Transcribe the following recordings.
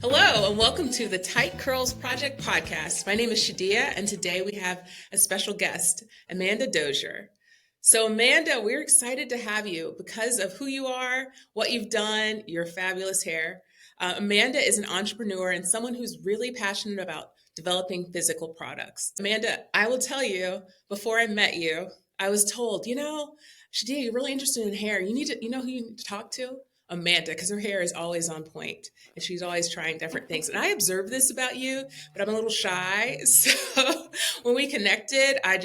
Hello, and welcome to the Tight Curls Project podcast. My name is Shadia, and today we have a special guest, Amanda Dozier. So, Amanda, we're excited to have you because of who you are, what you've done, your fabulous hair. Amanda is an entrepreneur and someone who's really passionate about developing physical products. Amanda, I will tell you, before I met you, I was told, Shadia, you're really interested in hair. You know who you need to talk to? Amanda, because her hair is always on point and she's always trying different things. And I observed this about you, but I'm a little shy. So when we connected, I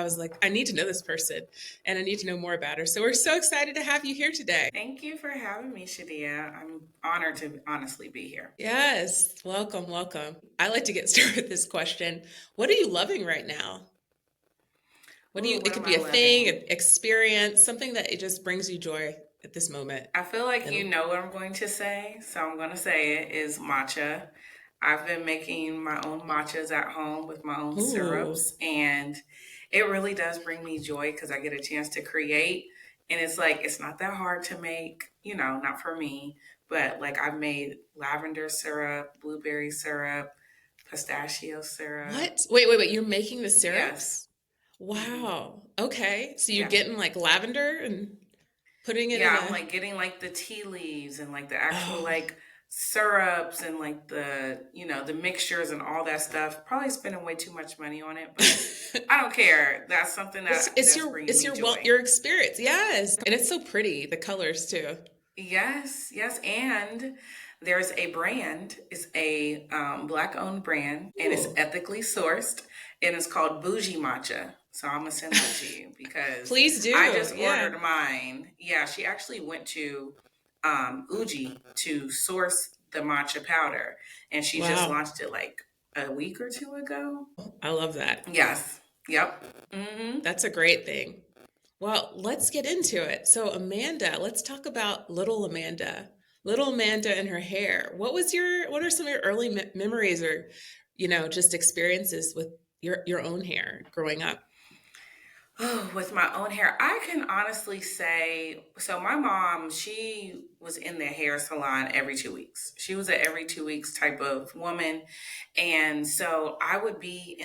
was like, I need to know this person and I need to know more about her. So we're so excited to have you here today. Thank you for having me, Shadia. I'm honored to honestly be here. Yes, welcome, welcome. I like to get started with this question. What are you loving right now? It could be a thing, an experience, something that it just brings you joy at this moment. I feel like you know what I'm going to say, so I'm going to say it is matcha. I've been making my own matchas at home with my own syrups, and it really does bring me joy because I get a chance to create. And it's like, it's not that hard to make, not for me, but like I've made lavender syrup, blueberry syrup, pistachio syrup. What? Wait. You're making the syrups? Yes. Wow. Okay. So you're getting like lavender and putting it in I'm like getting like the tea leaves and like the actual like syrups and like the the mixtures and all that stuff. Probably spending way too much money on it, but I don't care. That's something that it's your experience. Yes. And it's so pretty, the colors too. Yes, and there's a brand. It's a Black owned brand. Ooh. And it's ethically sourced and it's called Bougie Matcha. So I'm gonna send that to you because please do. I just ordered mine. Yeah, she actually went to Uji to source the matcha powder, and she just launched it like a week or two ago. I love that. Yes. Yep. Mm-hmm. That's a great thing. Well, let's get into it. So, Amanda, let's talk about little Amanda. Little Amanda and her hair. What are some of your early memories or, just experiences with your own hair growing up? Oh, with my own hair, I can honestly say, so my mom, she was in the hair salon every 2 weeks. She was an every 2 weeks type of woman. And so I would be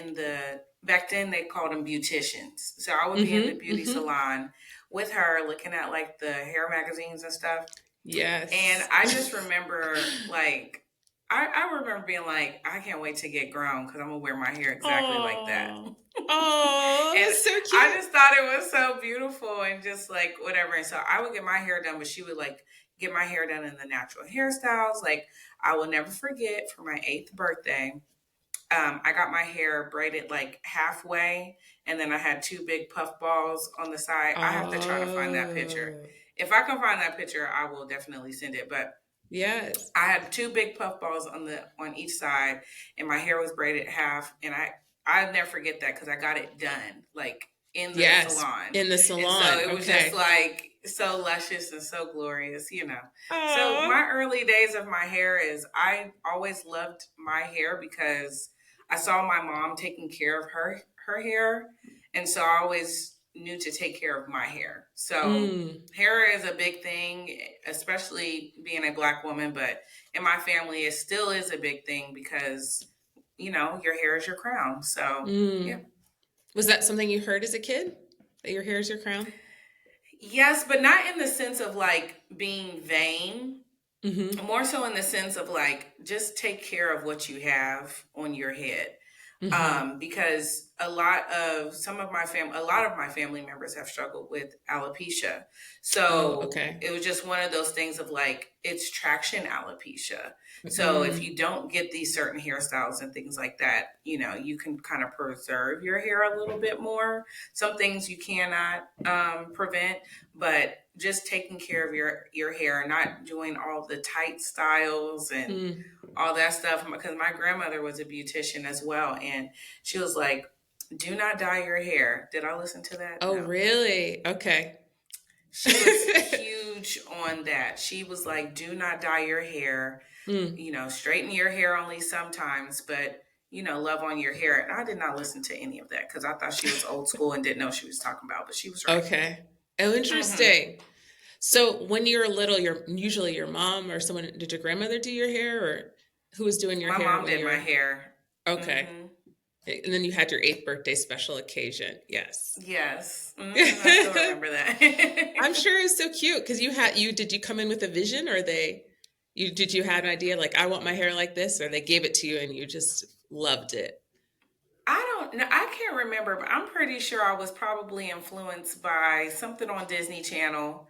back then they called them beauticians. So I would be in the beauty salon with her looking at like the hair magazines and stuff. Yes. And I just remember like, I remember being like, I can't wait to get grown because I'm going to wear my hair exactly like that. Oh, that's so cute. I just thought it was so beautiful and just like whatever. And so I would get my hair done, but she would like get my hair done in the natural hairstyles. Like I will never forget for my 8th birthday, I got my hair braided like halfway and then I had 2 big puff balls on the side. I have to try to find that picture. If I can find that picture, I will definitely send it. But yes, I had 2 big puff balls on each side and my hair was braided half. And I'll never forget that because I got it done like in the salon. In the salon. And so it was just like so luscious and so glorious, So my early days of my hair is I always loved my hair because I saw my mom taking care of her hair. And so I always knew to take care of my hair. So hair is a big thing, especially being a Black woman. But in my family, it still is a big thing because your hair is your crown. So, yeah. Was that something you heard as a kid? That your hair is your crown? Yes, but not in the sense of like being vain. Mm-hmm. More so in the sense of like, just take care of what you have on your head. Mm-hmm. Because a lot of my family members have struggled with alopecia. So it was just one of those things of like, it's traction alopecia. Mm-hmm. So if you don't get these certain hairstyles and things like that, you can kind of preserve your hair a little bit more. Some things you cannot prevent, but just taking care of your hair, not doing all the tight styles and all that stuff. Because my grandmother was a beautician as well. And she was like, do not dye your hair. Did I listen to that? Oh, no. Really? Okay. She was huge on that. She was like, do not dye your hair. Straighten your hair only sometimes, but love on your hair. And I did not listen to any of that because I thought she was old school and didn't know what she was talking about, but she was right. Okay. Oh, interesting. Mm-hmm. So when you were little, usually your mom or someone, did your grandmother do your hair or Who was doing your My hair mom when did you my were hair. okay? Hmm. And then you had your 8th birthday special occasion. Yes. Yes. I still remember that. I'm sure it was so cute because did you come in with a vision, or did you have an idea like I want my hair like this, or they gave it to you and you just loved it? I don't know. I can't remember, but I'm pretty sure I was probably influenced by something on Disney Channel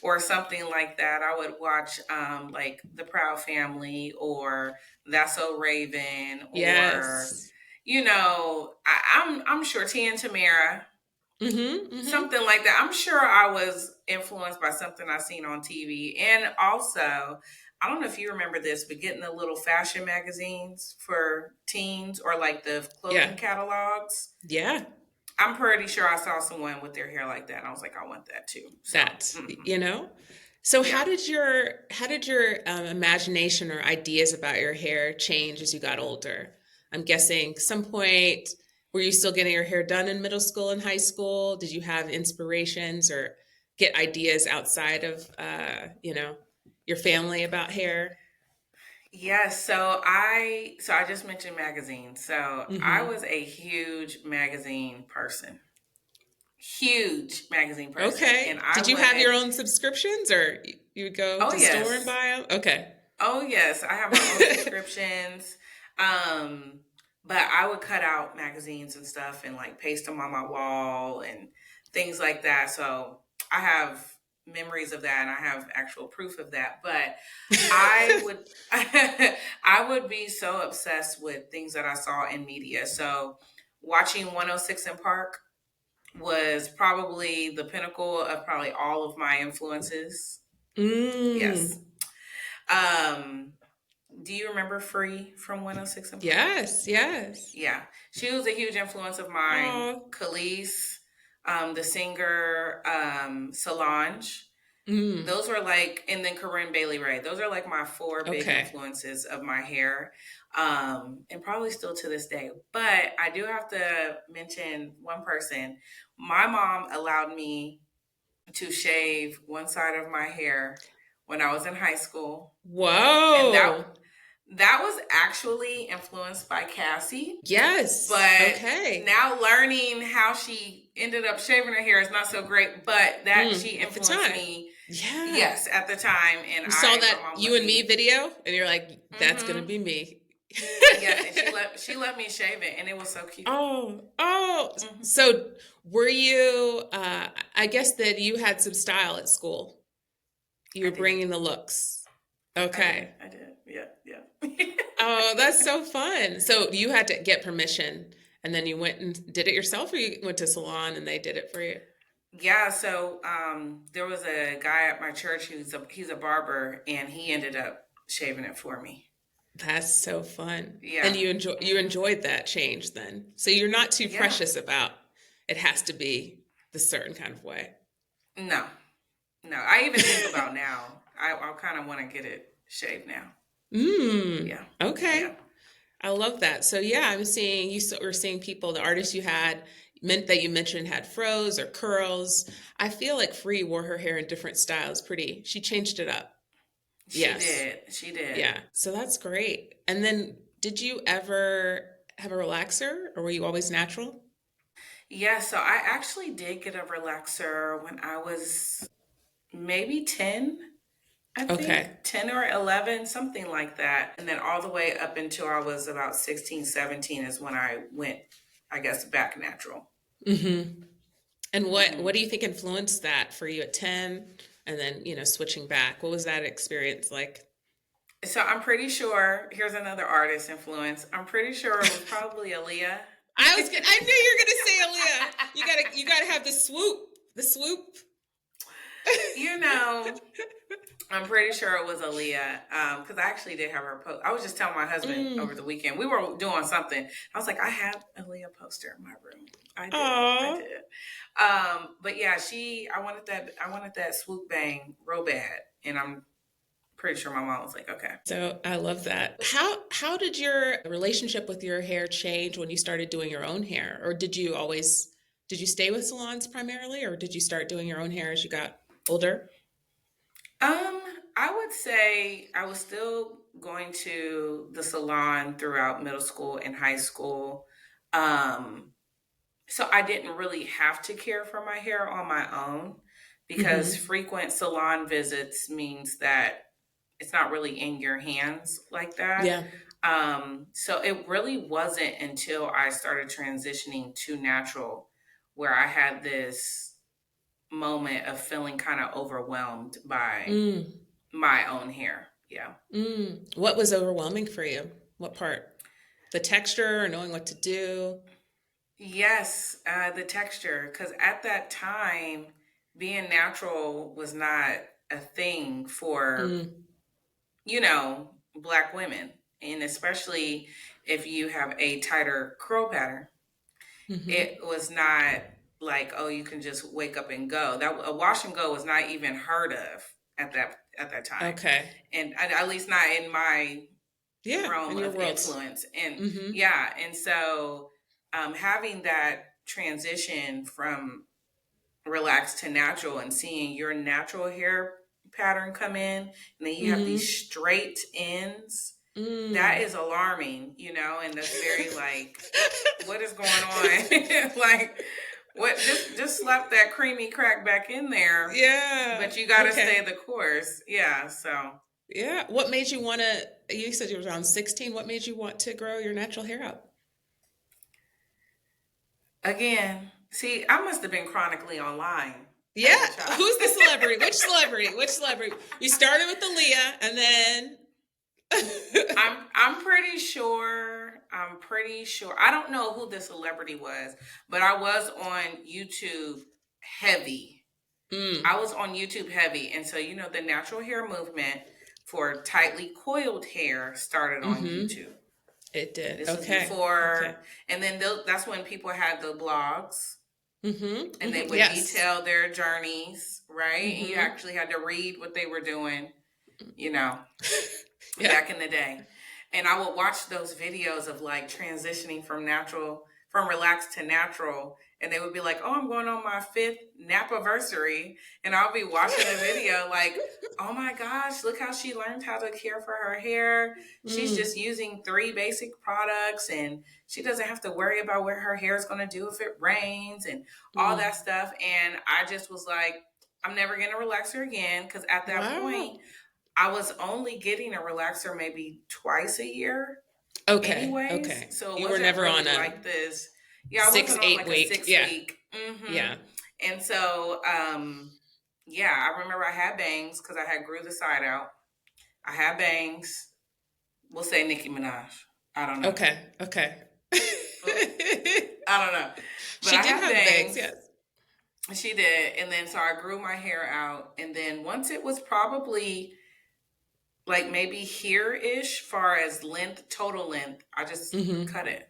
or something like that. I would watch like The Proud Family or That's So Raven or Yes. I'm sure Tia and Tamara, Mm-hmm. Mm-hmm. something like that. I'm sure I was influenced by something I seen on TV. And also, I don't know if you remember this, but getting the little fashion magazines for teens or like the Yeah. clothing catalogs. Yeah. I'm pretty sure I saw someone with their hair like that, and I was like, I want that too. So, That, you know? So yeah. how did your imagination or ideas about your hair change as you got older? I'm guessing some point were you still getting your hair done in middle school and high school? Did you have inspirations or get ideas outside of your family about hair? Yes, so I just mentioned magazines. So I Hmm. was a huge magazine person. Huge magazine person. And Okay. I Did you have your would own subscriptions, or you would go oh to store and yes. buy them? Okay. Oh yes, I have my own subscriptions. Um, but I would cut out magazines and stuff and like paste them on my wall and things like that. So I have memories of that and I have actual proof of that. But I would I would be so obsessed with things that I saw in media. So watching 106 in Park was probably the pinnacle of probably all of my influences. Yes. Mm. Um, do you remember Free from 106 in Park? Yes, yes. Yeah. She was a huge influence of mine. Oh. Khalees, the singer, Solange. Mm. Those were like, and then Corinne Bailey Ray. Those are like my four big Okay. influences of my hair, and probably still to this day. But I do have to mention one person. My mom allowed me to shave one side of my hair when I was in high school, and Whoa. that was actually influenced by Cassie. Yes. But Okay. now learning how she ended up shaving her hair is not so great. But that she At the influenced time. me, Yeah. yes, at the time. And You saw my that mom You let and Me me. video and you're like, that's gonna Mm-hmm. be me. Yes, and she let me shave it, and it was so cute. Oh, oh. Hmm. So were you I guess that you had some style at school. You I were did. bringing the looks. I did. Okay. I did. Yeah. Yeah. Oh, that's so fun. So you had to get permission and then you went and did it yourself, or you went to salon and they did it for you? Yeah, so there was a guy at my church he's a barber and he ended up shaving it for me. That's so fun. And Yeah. you Hmm. enjoyed that change then. So you're not too Yeah. precious about it has to be the certain kind of way. No. No. I even think about now. I kind of want to get it shaved now. Mm. Yeah. Okay. Yeah. I love that. So yeah, I'm seeing we're seeing people, the artists you had meant that you mentioned had froze or curls. I feel like Free wore her hair in different styles. She changed it up. She Yes. did. She did. Yeah. So that's great. And then did you ever have a relaxer, or were you always natural? Yeah, so I actually did get a relaxer when I was maybe 10. I think Okay. 10 or 11, something like that. And then all the way up until I was about 16, 17 is when I went, I guess, back natural. Mm-hmm. And what Hmm. do you think influenced that for you at 10 and then, switching back? What was that experience like? So I'm pretty sure, here's another artist influence. I'm pretty sure it was probably Aaliyah. I knew you were gonna say Aaliyah. You gotta have the swoop. The swoop. You know, I'm pretty sure it was Aaliyah because I actually did have her post. I was just telling my husband over Mm. the weekend. We were doing something. I was like, I have Aaliyah poster in my room. I did. I Aw. did. But yeah, I wanted that. I wanted that swoop bang real bad, and I'm pretty sure my mom was like, okay. So I love that. How did your relationship with your hair change when you started doing your own hair? Or did you stay with salons primarily, or did you start doing your own hair as you got older? Um, I would say I was still going to the salon throughout middle school and high school. So I didn't really have to care for my hair on my own because Mm-hmm. frequent salon visits means that it's not really in your hands like that. Yeah. So it really wasn't until I started transitioning to natural where I had this moment of feeling kind of overwhelmed by Mm. my own hair. Yeah. Mm. What was overwhelming for you? What part? The texture or knowing what to do? Yes, the texture. Because at that time, being natural was not a thing for, Mm. Black women. And especially if you have a tighter curl pattern, Mm-hmm. it was not like, oh, you can just wake up and go. That a wash and go was not even heard of at that time, Okay. and at least not in my Yeah, realm in your of world. influence. And Mm-hmm. yeah, and so having that transition from relaxed to natural and seeing your natural hair pattern come in, and then you have these Mm-hmm. straight ends, that Mm. is alarming, and that's very like, what is going on? Like, what? Just slap that creamy crack back in there, Yeah. but you got to stay Okay. the course. Yeah. So Yeah. What made you want to, you said you were around 16. What made you want to grow your natural hair out? again, see, I must have been chronically online Yeah. as a child. Who's the celebrity? Which celebrity? Which celebrity? You started with Aaliyah and then. I'm pretty sure. I'm pretty sure. I don't know who the celebrity was, but I was on YouTube heavy. Mm. I was on YouTube heavy, and so the natural hair movement for tightly coiled hair started on Mm-hmm. YouTube. It did. This was Okay. Okay. before, and then that's when people had the blogs, Mm-hmm. and they Mm-hmm. would Yes. detail their journeys, right? And you Mm-hmm. actually had to read what they were doing, you know, Yeah. back in the day. And I would watch those videos of like transitioning from relaxed to natural. And they would be like, oh, I'm going on my 5th Napaversary. And I'll be watching the video like, oh my gosh, look how she learned how to care for her hair. She's Mm. just using 3 basic products and she doesn't have to worry about what her hair is going to do if it rains and all Mm. that stuff. And I just was like, I'm never going to relax her again. Because at that point, Wow. I was only getting a relaxer maybe twice a year Okay. anyways. Okay. So it You were wasn't never really on a like this. Yeah, I six, wasn't on eight like a week. six Yeah. week. Yeah. And so, yeah, I remember I had bangs because I had grew the side out. I had bangs. We'll say Nicki Minaj. I don't know. Okay. Okay. I don't know. But She I did had have bangs. bangs. Yes. She did. And then so I grew my hair out. And then once it was probably like maybe here ish, far as length, total length, I just Mm-hmm. cut it.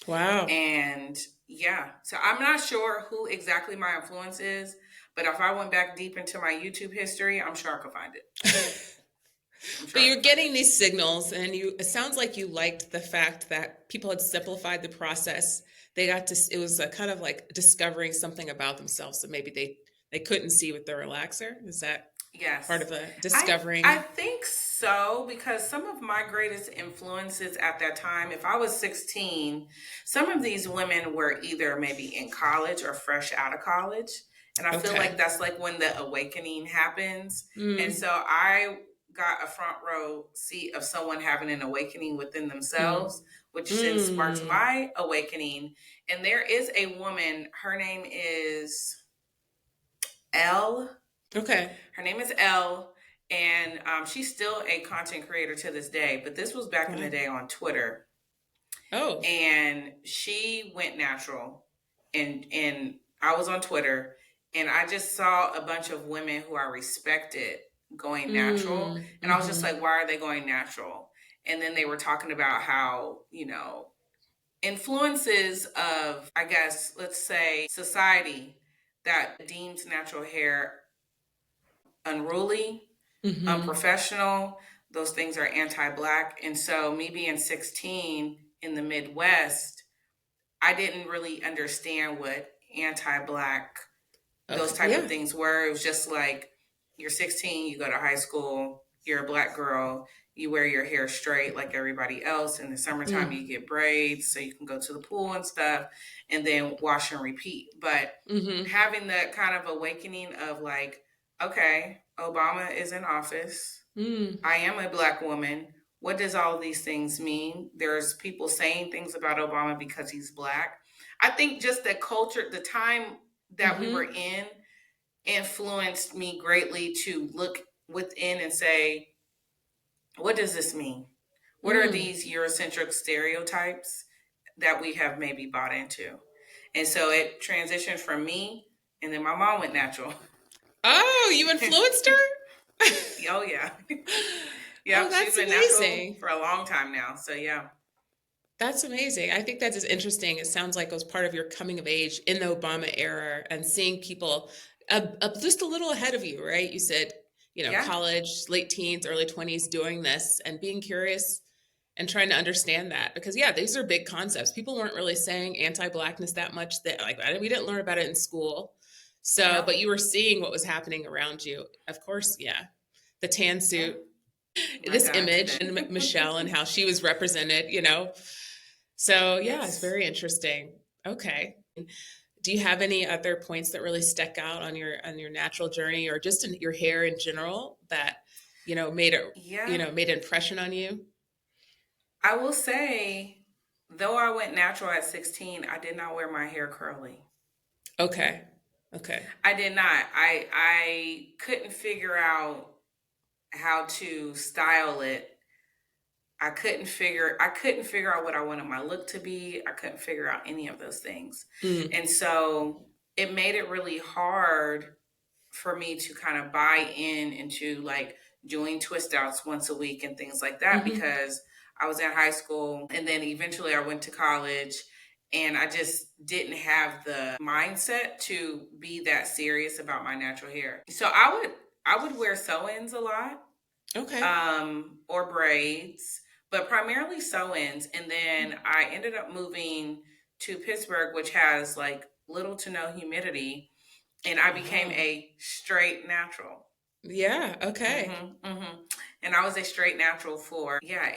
Wow. And yeah, so I'm not sure who exactly my influence is, but if I went back deep into my YouTube history, I'm sure I could find it. I'm sure But I you're could find getting it. these signals, and it sounds like you liked the fact that people had simplified the process. They got to, it was a kind of like discovering something about themselves. So maybe they couldn't see with the relaxer. Is that part Yes. of a I discovering? think so because some of my greatest influences at that time, if I was 16, some of these women were either maybe in college or fresh out of college. And I feel like Okay. that's like when the awakening happens. And Mm, so I got a front row seat of someone having an awakening within mm, themselves, which then sparked mm. my awakening. And there is a woman, her name is Elle. Okay. Her name is Elle, and she's still a content creator to this day. But this was back in the Wow. day on Twitter, Oh. and she went natural, and I was on Twitter, and I just saw a bunch of women who I respected going natural, Mm, and I was just mm-hmm. like, why are they going natural? And then they were talking about how influences of, I guess, let's say society that deems natural hair unruly, Mm-hmm. unprofessional. Those things are anti-black. And so me being 16 in the Midwest, I didn't really understand what anti-black, those Okay. type of Yeah. things were. It was just like, you're 16, you go to high school, you're a black girl, you wear your hair straight like everybody else. In the summertime, Mm. you get braids so you can go to the pool and stuff, and then wash and repeat. But Mm-hmm. having that kind of awakening of like, okay, Obama is in office. Mm. I am a black woman. What does all of these things mean? There's people saying things about Obama because he's black. I think just the culture, the time that we were Mm-hmm. in influenced me greatly to look within and say, what does this mean? What are Mm. these Eurocentric stereotypes that we have maybe bought into? And so it transitioned from me, and then my mom went natural. Oh, you influenced her? Oh, yeah. Oh, Yep, she's that's been natural amazing. for a long time now. So, yeah. That's amazing. I think that is interesting. It sounds like it was part of your coming of age in the Obama era and seeing people just a little ahead of you, right? You said, Yeah. college, late teens, early 20s doing this and being curious and trying to understand that. Because, yeah, these are big concepts. People weren't really saying anti-blackness that much. That we didn't learn about it in school. So, No. but you were seeing what was happening around you. Of course, yeah. The tan Yeah. suit, My this God, image today. and Michelle and how she was represented. So yeah, it's It's very interesting. Okay. Do you have any other points that really stuck out on your natural journey or just in your hair in general that, made it, yeah. made an impression on you? I will say, though I went natural at 16, I did not wear my hair curly. Okay. Okay. I did not. I couldn't figure out how to style it. I couldn't figure out what I wanted my look to be. I couldn't figure out any of those things. Mm. And so it made it really hard for me to kind of buy in into like doing twist outs once a week and things like that, Hmm. because I was in high school and then eventually I went to college, and I just didn't have the mindset to be that serious about my natural hair. So I would wear sew-ins a lot, Okay. or braids, but primarily sew-ins. And then I ended up moving to Pittsburgh, which has like little to no humidity, and I became Oh, a straight natural. yeah. Okay. And I was a straight natural for, yeah,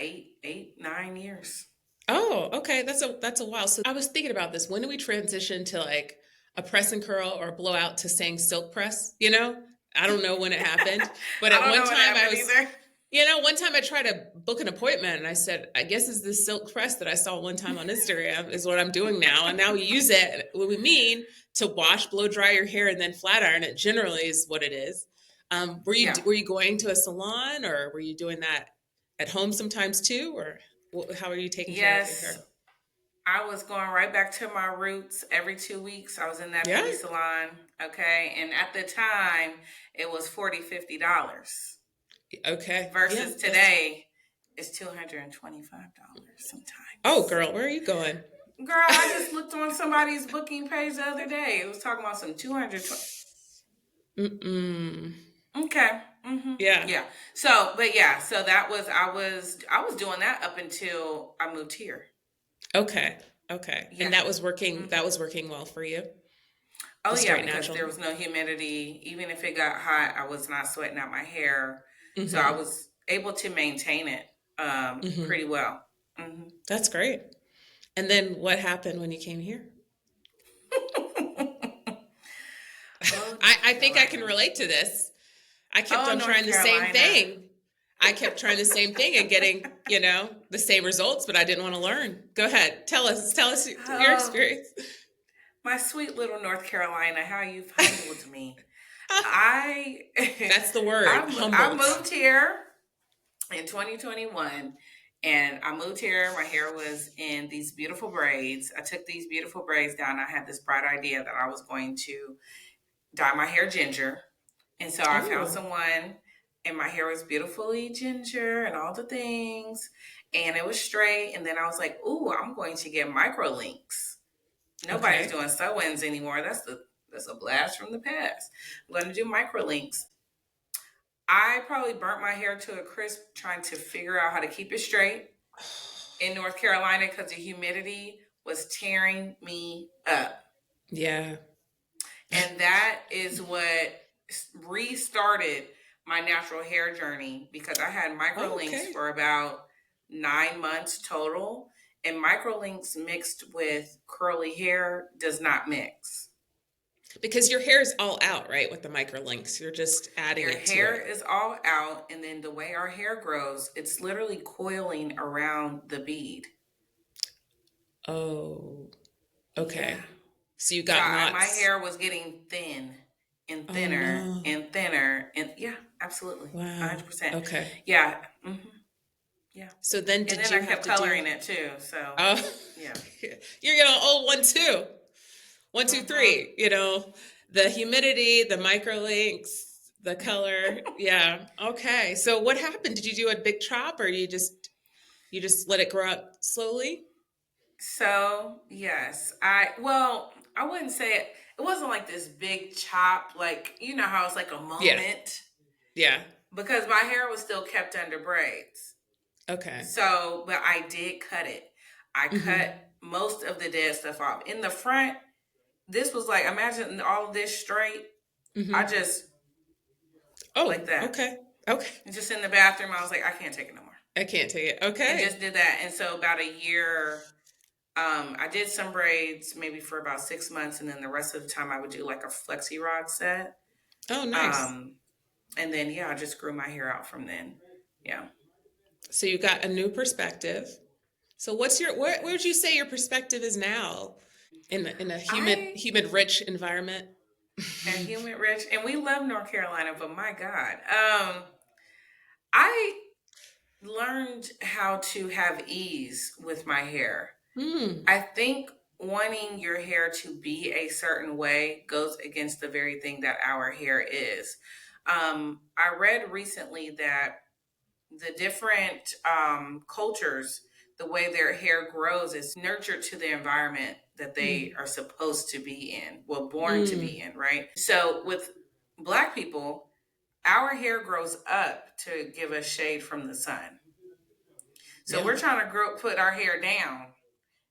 9 years. Oh, okay. That's a while. So I was thinking about this. When do we transition to like a press and curl or a blowout to saying silk press? I don't know when it happened, but I at don't one know what time I happened was, either. one time I tried to book an appointment and I said, I guess it's this silk press that I saw one time on Instagram is what I'm doing now. And now we use it what we mean to wash, blow dry your hair and then flat iron it generally is what it is. Were you Yeah. were you going to a salon or were you doing that at home sometimes too? Or how are you taking care of your Yes. hair? I was going right back to my roots every 2 weeks. I was in that Yeah. beauty salon. Okay. And at the time, it was $40, $50. Okay. Yeah. Versus That's. today, it's $225 Oh, sometimes. girl, where are you going? Girl, I just looked on somebody's booking page the other day. It was talking about some 220. Mm-mm. Okay. Yeah. Yeah. So, but yeah, so that was I was doing that up until I moved here. Okay. Okay. And Yeah. that was working. hmm That was working well for you. Oh The yeah, straight because natural. there was no humidity. Even if it got hot, I was not sweating out my hair, so I Mm-hmm. was able to maintain it Mm-hmm. pretty well. hmm That's great. And then what happened when you came here? Oh, North I think I can Carolina. relate to this. I kept Oh, on North trying the same Carolina. thing. I kept trying the same thing and getting, the same results, but I didn't want to learn. Go ahead. Tell us your Oh, experience. my sweet little North Carolina, how you've humbled me. I That's the word, I humbled. moved here in 2021, and I moved here. My hair was in these beautiful braids. I took these beautiful braids down. I had this bright idea that I was going to dye my hair ginger. And so I found Oh, someone, and my hair was beautifully ginger and all the things, and it was straight. And then I was like, ooh, I'm going to get micro links. Nobody's okay. doing sew-ins anymore. That's a blast from the past. I'm going to do micro links. I probably burnt my hair to a crisp trying to figure out how to keep it straight in North Carolina because the humidity was tearing me up. Yeah. And that is what restarted my natural hair journey because I had Oh, microlinks okay. for about 9 months total. And microlinks mixed with curly hair does not mix. Because your hair is all out, right, with the microlinks. You're just adding Your it to hair it. is all out, and then the way our hair grows, it's literally coiling around the bead. Oh, Yeah. okay. So you So got my knots. hair was getting thin and Oh thinner no. and thinner. And yeah, absolutely. Wow. 100%. Okay. Yeah. Yeah. So then And did then you I have kept to do coloring it too. So oh yeah. you're getting old one too. One, two, hmm three, the humidity, the microlinks, the color. Yeah. Okay. So what happened? Did you do a big chop or you just let it grow up slowly? So yes, I wouldn't say it. It wasn't like this big chop, like you know how it's like a Yeah. moment Yeah. because my hair was still kept under braids. Okay. So, but I did cut it. I cut Mm-hmm. most of the dead stuff off. In the front, this was like imagine all of this straight. I Mm-hmm. just like Oh, that. okay. Okay. And just in the bathroom, I was like, I can't take it no more. I can't take it. And just Okay. did that. And so about a year, I did some braids maybe for about 6 months, and then the rest of the time I would do like a flexi rod set. Oh, nice. Um, and then yeah, I just grew my hair out from then. Yeah. So you got a new perspective. So where would you say your perspective is now in a humid I humid rich environment? and human rich, and we love North Carolina, but my God, I learned how to have ease with my hair. Hmm. I think wanting your hair to be a certain way goes against the very thing that our hair is. I read recently that the different cultures, the way their hair grows is nurtured to the environment that they Mm. are supposed to be in, well, born to be Mm. in, right? So with Black people, our hair grows up to give us shade from the sun. So Yeah. we're trying to put our hair down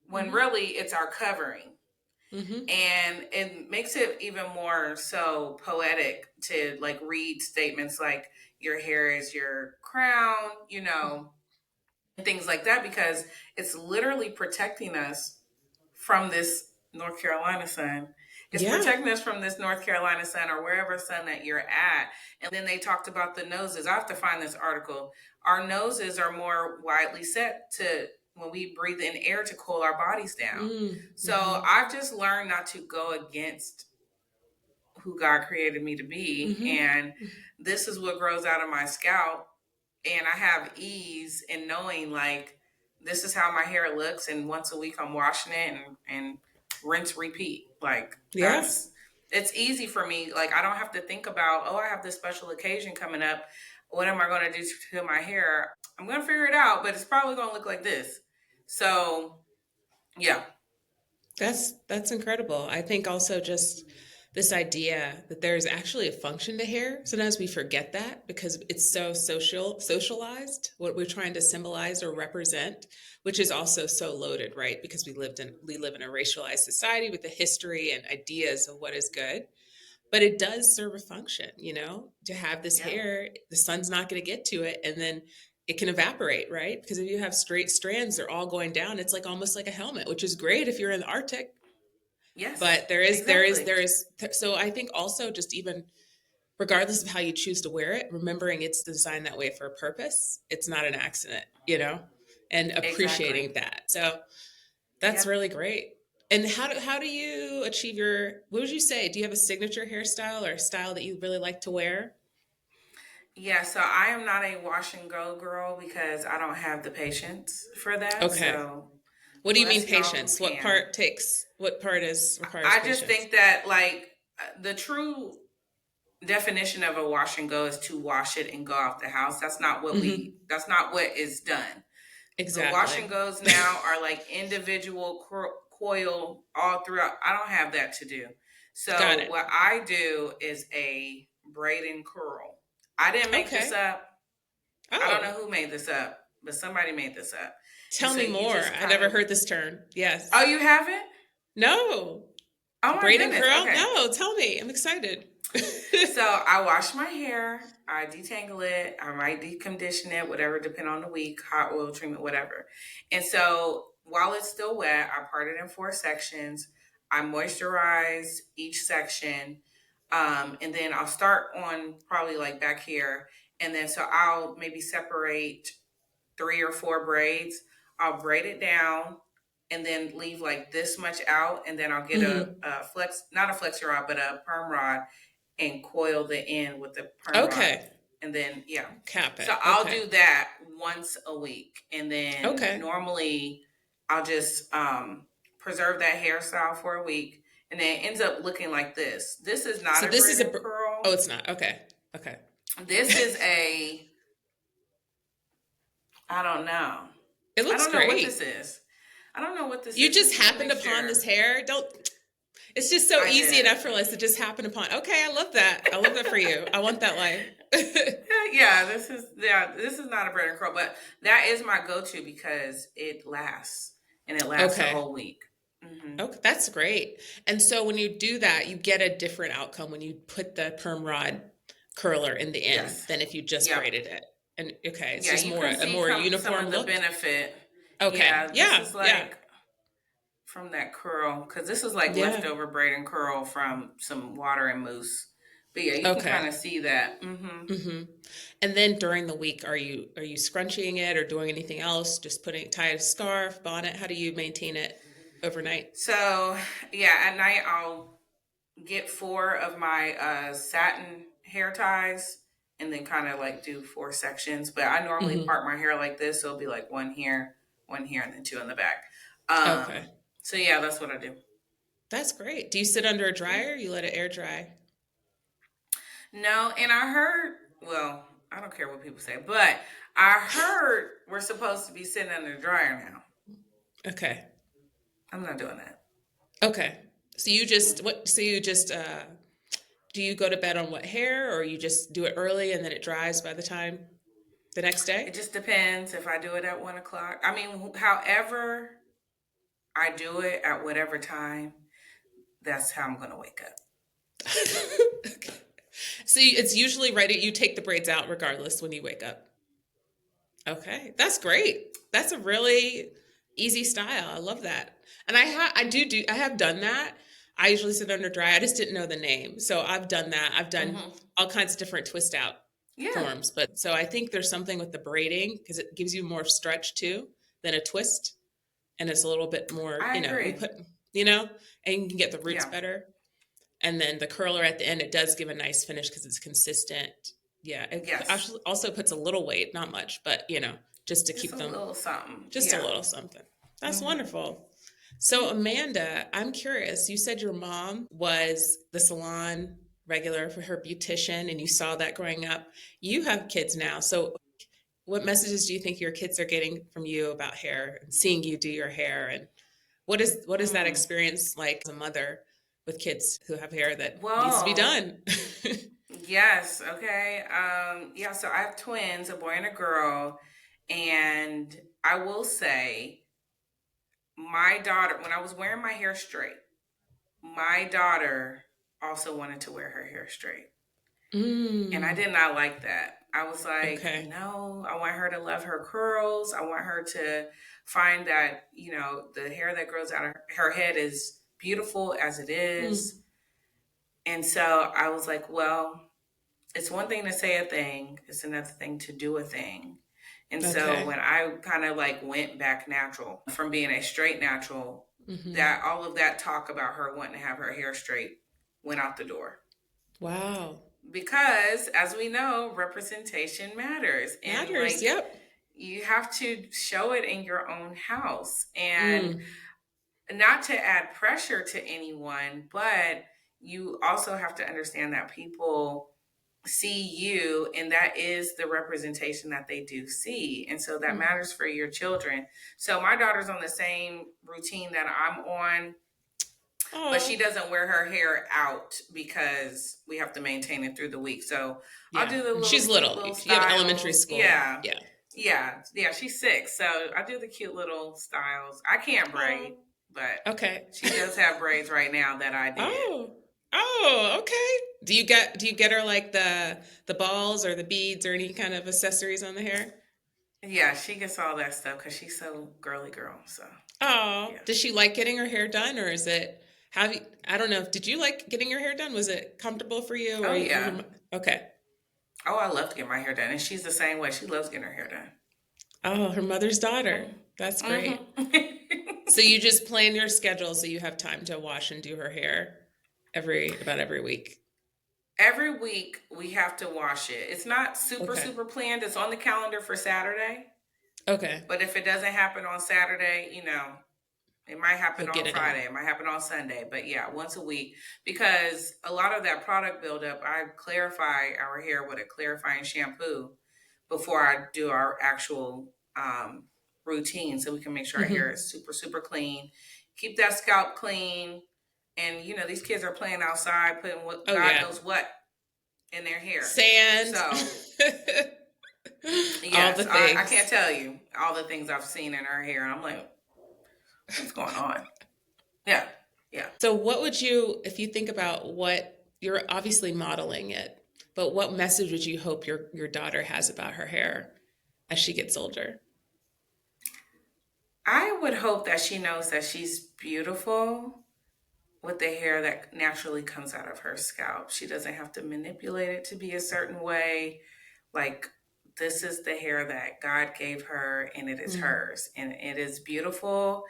when Mm-hmm. really it's our covering. Mm-hmm. And it makes it even more so poetic to like read statements like your hair is your crown, and things like that because it's literally protecting us from this North Carolina sun. It's Yeah. protecting us from this North Carolina sun or wherever sun that you're at. And then they talked about the noses. I have to find this article. Our noses are more widely set to when we breathe in air to cool our bodies down. Mm. So Mm-hmm. I've just learned not to go against who God created me to be. Mm-hmm. And this is what grows out of my scalp. And I have ease in knowing like this is how my hair looks. And once a week I'm washing it and rinse, repeat. Like Yeah. it's easy for me. Like I don't have to think about, oh, I have this special occasion coming up. What am I going to do to my hair? I'm going to figure it out, but it's probably going to look like this. So, yeah. That's incredible. I think also just this idea that there's actually a function to hair. Sometimes we forget that because it's so socialized, what we're trying to symbolize or represent, which is also so loaded, right? Because we live in a racialized society with a history and ideas of what is good. But it does serve a function, to have this Yeah. hair, the sun's not going to get to it and then it can evaporate, right? Because if you have straight strands, they're all going down. It's like almost like a helmet, which is great if you're in the Arctic. Yes, But exactly. so I think also just even regardless of how you choose to wear it, remembering it's designed that way for a purpose. It's not an accident, and Exactly. appreciating that. So that's Yep. really great. And how do you achieve what would you say? Do you have a signature hairstyle or a style that you really like to wear? Yeah, so I am not a wash and go girl because I don't have the patience for that. Okay. So What do you mean bless y'all who patience? can. What part is requires I just patience? think that like the true definition of a wash and go is to wash it and go out the house. Hmm. That's not what is done. The wash Exactly. and goes now are like individual coil all throughout. I don't have that to do. Got So it. what I do is a braid and curl. I didn't make this Okay. up. I don't know Oh, who made this up, but somebody made this up. And tell so me you more. just I kind never of, heard this term. oh, Yes. you haven't? No. Oh my Braid and goodness. curl? Okay. No, tell me. I'm excited. So I wash my hair, I detangle it, I might decondition it, whatever, depending on the week, hot oil treatment, whatever. And so while it's still wet, I part it in 4 sections. I moisturize each section. And then I'll start on probably like back here. And then so I'll maybe separate 3 or 4 braids. I'll braid it down and then leave like this much out. And then I'll get Mhm. a flex, not a flexi rod, but a perm rod and coil the end with the perm rod. Okay. And then, yeah. Cap So it. I'll Okay. do that once a week. And then Okay. normally I'll just preserve that hairstyle for a week. And then it ends up looking like this. This is not So a this is a, braided oh, curl. it's not. Okay. Okay. This is a, I don't know. It I looks don't know what this great. is. I don't know what this You is. just This is a happened upon this mixture. hair. Don't, it's just so I easy and did. effortless. It just happened upon. Okay. I love that. I love that for you. I want that life. Yeah, this is not a braided curl, but that is my go-to because it lasts and it lasts a Okay. whole week. Hmm. Okay, that's great. And so when you do that, you get a different outcome when you put the perm rod curler in the end Yes. than if you just Yep. braided it. And okay, it's Yeah, just you more can a see more some uniform of the look. benefit. Okay. Yeah, this Yeah. is Yeah. like from that curl because this is like Yeah. leftover braid and curl from some water and mousse. But yeah, you can Okay. kind of see that. Hmm. Hmm. And then during the week, are you scrunching it or doing anything else? Just tie a scarf, bonnet? How do you maintain it overnight? So yeah, at night I'll get 4 of my satin hair ties and then kind of like do 4 sections. But I normally Hmm. part my hair like this, so it'll be like one here, and then 2 in the back. Okay. So yeah, that's what I do. That's great. Do you sit under a Yeah. dryer? Or you let it air dry? No, and I heard. Well, I don't care what people say, but I heard we're supposed to be sitting under the dryer now. Okay. I'm not doing that. Okay. So you just Mm. what? So you just do you go to bed on what hair, or you just do it early and then it dries by the time the next It day? just depends if I do it at 1 o'clock. I mean, however I do it at whatever time, that's how I'm going to wake up. Okay. So it's usually right. You take the braids out regardless when you wake up. Okay, that's great. That's a really easy style. I love that. And I have done that. I usually sit under dry. I just didn't know the name. So I've done that. I've done Hmm. all kinds of different twist out Yeah, forms. But so I think there's something with the braiding because it gives you more stretch too than a twist. And it's a little bit more, I we agree. put, you know, and you can get the roots Yeah, better. And then the curler at the end, it does give a nice finish because it's consistent. Yeah, it yes. actually also puts a little weight, not much, but just to Just keep a them, little something. just a Yeah. little something. That's Hmm. wonderful. So, Amanda, I'm curious. You said your mom was the salon regular for her beautician, and you saw that growing up. You have kids now. So, what messages do you think your kids are getting from you about hair and seeing you do your hair? And what is that Mm. experience like as a mother with kids who have hair that needs to be Well, done? yes. Okay. Yeah. So I have twins, a boy and a girl, and I will say, my daughter, when I was wearing my hair straight, my daughter also wanted to wear her hair straight. And I Mm, did not like that. I was like, okay. no, I want her to love her curls. I want her to find that, the hair that grows out of her head is beautiful as it Mm, is. And so I was like, well, it's one thing to say a thing, it's another thing to do a thing. And so okay. when I kind of like went back natural from being a straight natural, Hmm. that all of that talk about her wanting to have her hair straight went out the door. Wow. Because as we know, representation matters. And Matters. like Yep. you have to show it in your own house. And Mm, not to add pressure to anyone, but you also have to understand that people see you and that is the representation that they do see, and so that mm. matters for your children. So my daughter's on the same routine that I'm on, but she Oh, doesn't wear her hair out because we have to maintain it through the week. So I'll yeah. do the And little she's cute little. little You have elementary styles. school. Yeah, Yeah. yeah, she's 6, so I do the cute little styles. I can't braid, Oh, but okay. she does have braids right now that I did. Oh, oh, okay. Do you get her like the balls or the beads or any kind of accessories on the hair? Yeah, she gets all that stuff because she's so girly girl. So Oh, yeah. does she like getting her hair done, or is it have you? I don't know. Did you like getting your hair done? Was it comfortable for you, or Oh yeah. okay? Oh, I love to get my hair done, and she's the same way. She loves getting her hair done. Oh, her mother's daughter. That's great. Mm-hmm. So you just plan your schedule so you have time to wash and do her hair about every week. Every week we have to wash it. It's not super Okay. super planned. It's on the calendar for Saturday, Okay. but if it doesn't happen on Saturday, it might You'll happen get on it in. Friday. It might happen on Sunday. But yeah, once a week. Because a lot of that product buildup, I clarify our hair with a clarifying shampoo before I do our actual routine. So we can make sure our hair Hmm. is super, super clean. Keep that scalp clean. And, these kids are playing outside, putting what Oh God yeah. knows what in their hair. Sand. So, All the yes, I can't things. tell you all the things I've seen in her hair. And I'm like, what's going on? Yeah. Yeah. So what would you, if you think about what you're obviously modeling it, but what message would you hope your daughter has about her hair as she gets older? I would hope that she knows that she's beautiful with the hair that naturally comes out of her scalp. She doesn't have to manipulate it to be a certain way. Like, this is the hair that God gave her, and it is Mm, hers, and it is beautiful,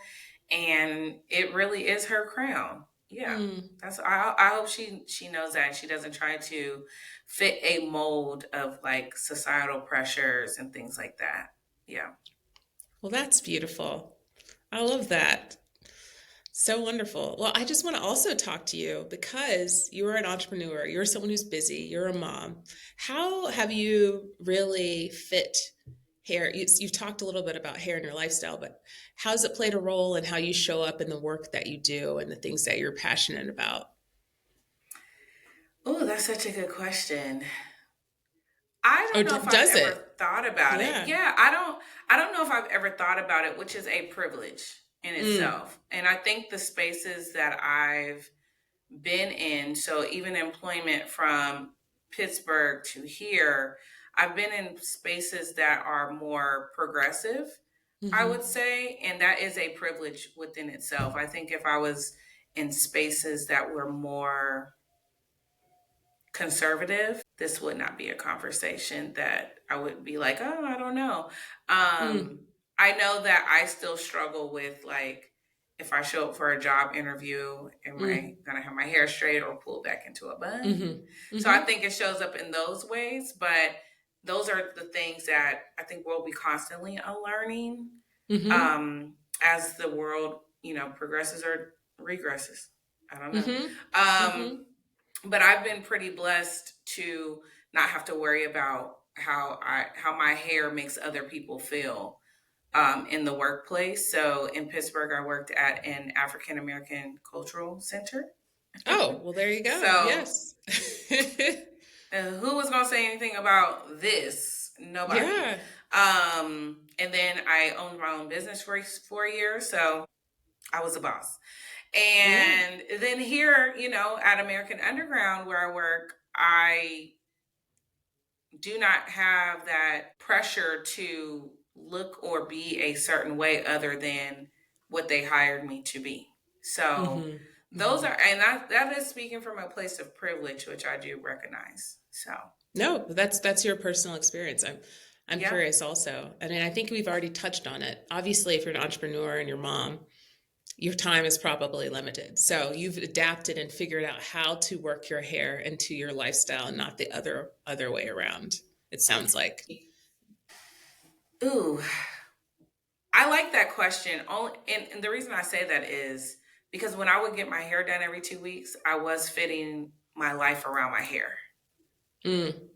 and it really is her crown. Yeah. mm. I hope she knows that she doesn't try to fit a mold of like societal pressures and things like that. Yeah. Well, that's beautiful. I love that. So wonderful. Well, I just want to also talk to you because you're an entrepreneur, you're someone who's busy, you're a mom. How have you really fit hair? You've talked a little bit about hair in your lifestyle, but how's it played a role in how you show up in the work that you do and the things that you're passionate about? Oh, that's such a good question. I Or don't know if I've does ever it? thought about it. Yeah. Yeah, I don't know if I've ever thought about it, which is a privilege in Mm, itself. And I think the spaces that I've been in, so even employment from Pittsburgh to here, I've been in spaces that are more progressive, I would hmm. say, and that is a privilege within itself. I think if I was in spaces that were more conservative, this would not be a conversation that I would be like, oh, I don't know. Mm, I know that I still struggle with like if I show up for a job interview, am I mm, gonna have my hair straight or pulled back into a bun? hmm, So I hmm, think it shows up in those ways, but those are the things that I think we'll be constantly unlearning hmm, um, as the world, progresses or regresses. I don't know. hmm, Um, hmm, but I've been pretty blessed to not have to worry about how my hair makes other people feel in the workplace. So in Pittsburgh, I worked at an African American cultural center. Oh, well, there you go. So Yes. who was going to say anything about this? Nobody. Yeah. And then I owned my own business for 4 years, so I was a boss. Yeah. And then here, at American Underground where I work, I do not have that pressure to look or be a certain way other than what they hired me to be. So Hmm. those Hmm. are, and that is speaking from a place of privilege, which I do recognize. So No, that's your personal experience. I'm yeah. curious also. I mean, I think we've already touched on it. Obviously, if you're an entrepreneur and your mom, your time is probably limited. So you've adapted and figured out how to work your hair into your lifestyle and not the other way around. It sounds like. Ooh, I like that question. Only, and the reason I say that is because when I would get my hair done every 2 weeks, I was fitting my life around my hair. Mm.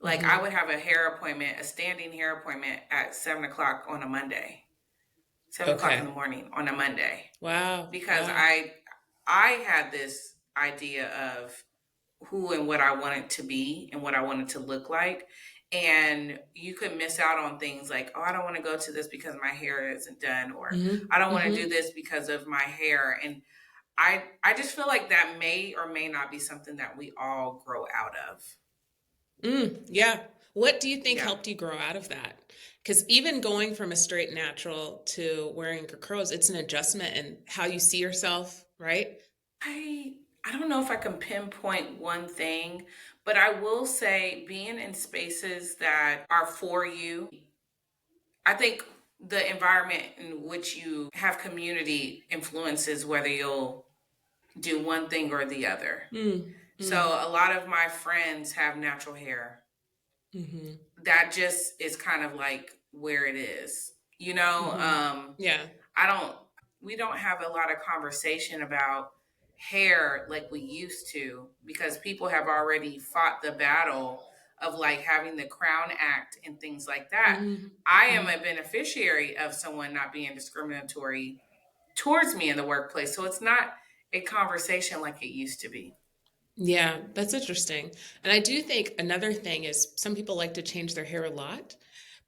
Like I Hmm. would have a hair appointment, a standing hair appointment at 7 o'clock on a Monday, 7 o'clock in Okay. the morning on a Monday, Wow. because Wow. I had this idea of who and what I wanted to be and what I wanted to look like. And you could miss out on things like, oh, I don't want to go to this because my hair isn't done, or Hmm. I don't want to do Hmm. this because of my hair. And I just feel like that may or may not be something that we all grow out of. Yeah. What do you think Yeah. helped you grow out of that? Because even going from a straight natural to wearing your curls, it's an adjustment in how you see yourself, right? I don't know if I can pinpoint one thing, but I will say being in spaces that are for you. I think the environment in which you have community influences whether you'll do one thing or the other. Mm, So mm, a lot of my friends have natural hair. mm-hmm, That just is kind of like where it is. You know, mm-hmm. Yeah. I don't we don't have a lot of conversation about hair like we used to because people have already fought the battle of like having the Crown Act and things like that. I am Mm-hmm. a beneficiary of someone not being discriminatory towards me in the workplace. So it's not a conversation like it used to be. Yeah, that's interesting. And I do think another thing is some people like to change their hair a lot,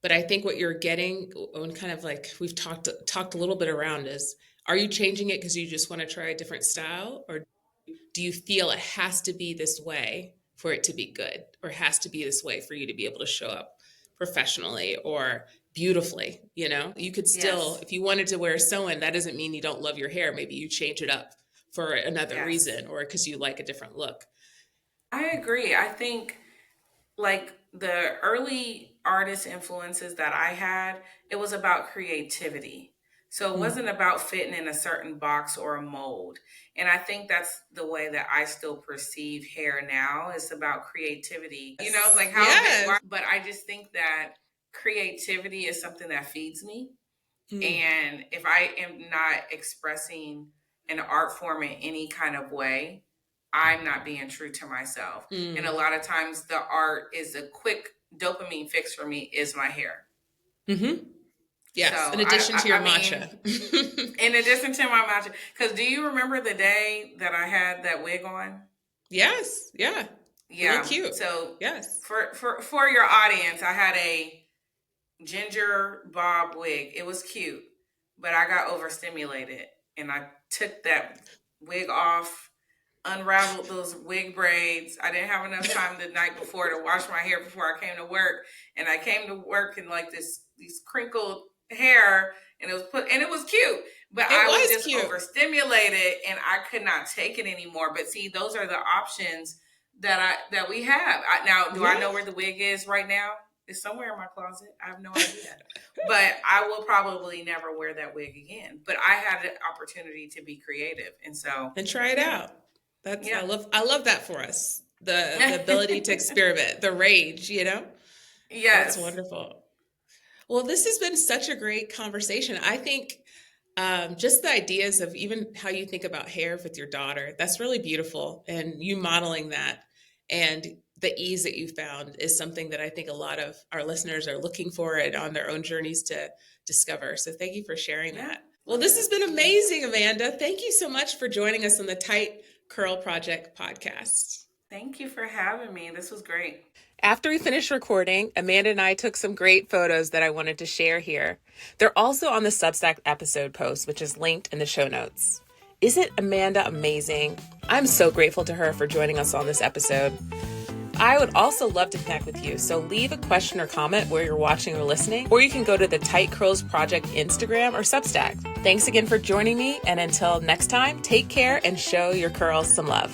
but I think what you're getting and kind of like we've talked a little bit around is, are you changing it because you just want to try a different style, or do you feel it has to be this way for it to be good, or has to be this way for you to be able to show up professionally or beautifully? You could still, Yes. if you wanted to wear a sew-in, that doesn't mean you don't love your hair. Maybe you change it up for another Yes. reason or because you like a different look. I agree. I think like the early artist influences that I had, it was about creativity. So it Mm. wasn't about fitting in a certain box or a mold. And I think that's the way that I still perceive hair now. It's about creativity. You know, it's Yes. like Yes. but I just think that creativity is something that feeds me. Mm. And if I am not expressing an art form in any kind of way, I'm not being true to myself. And a Mm. lot of times the art is a quick dopamine fix for me is my hair. Mm-hmm. So Yes. In addition to your I mean, matcha. in addition to my matcha, because do you remember the day that I had that wig on? Yes. Yeah. You look Yeah. cute. So Yes. for your audience, I had a ginger bob wig. It was cute, but I got overstimulated and I took that wig off, unraveled those wig braids. I didn't have enough time the night before to wash my hair before I came to work, and I came to work in like these crinkled hair, and it was cute, but It I was was just cute. overstimulated and I could not take it anymore. But see, those are the options that we have. Now, do I Yeah. know where the wig is right now? It's somewhere in my closet. I have no idea. But I will probably never wear that wig again. But I had an opportunity to be creative. And so, And try it yeah. out. That's Yeah. I love that for us. The ability to experiment, the rage. That's Yes. wonderful. Well, this has been such a great conversation. I think just the ideas of even how you think about hair with your daughter, that's really beautiful. And you modeling that and the ease that you found is something that I think a lot of our listeners are looking for and on their own journeys to discover. So thank you for sharing Yeah. that. Well, this has been amazing, Amanda. Thank you so much for joining us on the Tight Curl Project podcast. Thank you for having me. This was great. After we finished recording, Amanda and I took some great photos that I wanted to share here. They're also on the Substack episode post, which is linked in the show notes. Isn't Amanda amazing? I'm so grateful to her for joining us on this episode. I would also love to connect with you, so leave a question or comment where you're watching or listening, or you can go to the Tight Curls Project Instagram or Substack. Thanks again for joining me, and until next time, take care and show your curls some love.